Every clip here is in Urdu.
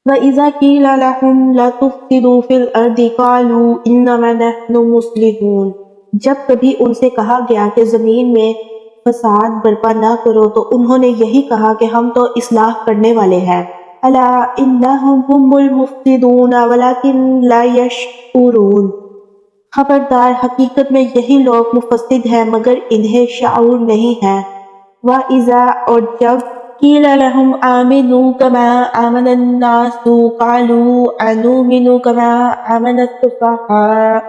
وَإِذَا قِيلَ لَهُمْ لَا تُفْسِدُوا فِي الْأَرْضِ قَالُوا إِنَّمَا نَحْنُ مُصْلِحُونَ، جب کبھی ان سے کہا گیا کہ زمین میں فساد برپا نہ کرو تو انہوں نے یہی کہا کہ ہم تو اصلاح کرنے والے ہیں۔ أَلَا إِنَّهُمْ هُمُ الْمُفْسِدُونَ وَلَكِنْ لَا يَشْعُرُونَ، خبردار حقیقت میں یہی لوگ مفسد ہیں مگر انہیں شعور نہیں ہے۔ وَإِذَا، اور جب قِيلَ لَهُمْ آمِنُوا كَمَا آمَنَ النَّاسُ قَالُوا أَنُؤْمِنُ كَمَا آمَنَ السُّفَهَاءُ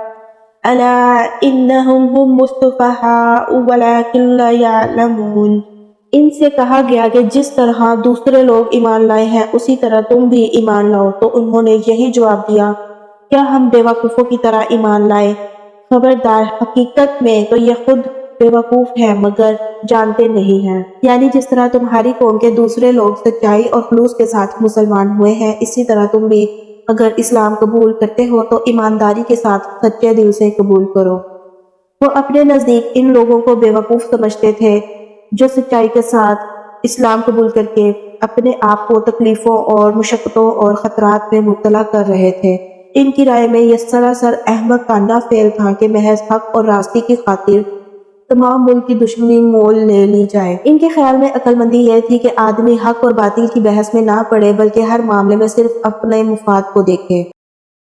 أَلَا إِنَّهُمْ هُمُ السُّفَهَاءُ وَلَكِنْ لَا يَعْلَمُونَ، ان سے کہا گیا کہ جس طرح دوسرے لوگ ایمان لائے ہیں اسی طرح تم بھی ایمان لاؤ، تو انہوں نے یہی جواب دیا، کیا ہم بے وقوفوں کی طرح ایمان لائے؟ خبردار حقیقت میں تو یہ خود بے وقوف ہیں مگر جانتے نہیں ہیں۔ یعنی جس طرح تمہاری قوم کے دوسرے لوگ سچائی اور خلوص کے ساتھ مسلمان ہوئے ہیں، اسی طرح تم بھی اگر اسلام قبول کرتے ہو تو ایمانداری کے ساتھ سچے دل سے قبول کرو۔ وہ اپنے نزدیک ان لوگوں کو بے وقوف سمجھتے تھے جو سچائی کے ساتھ اسلام قبول کر کے اپنے آپ کو تکلیفوں اور مشقتوں اور خطرات میں مبتلا کر رہے تھے۔ ان کی رائے میں یہ سراسر احمقانہ فعل تھا کہ محض حق اور راستے کی خاطر تمام ملک کی دشمنی مول لے لی جائے۔ ان کے خیال میں عقل مندی یہ تھی کہ آدمی حق اور باطل کی بحث میں نہ پڑے بلکہ ہر معاملے میں صرف اپنے مفاد کو دیکھے۔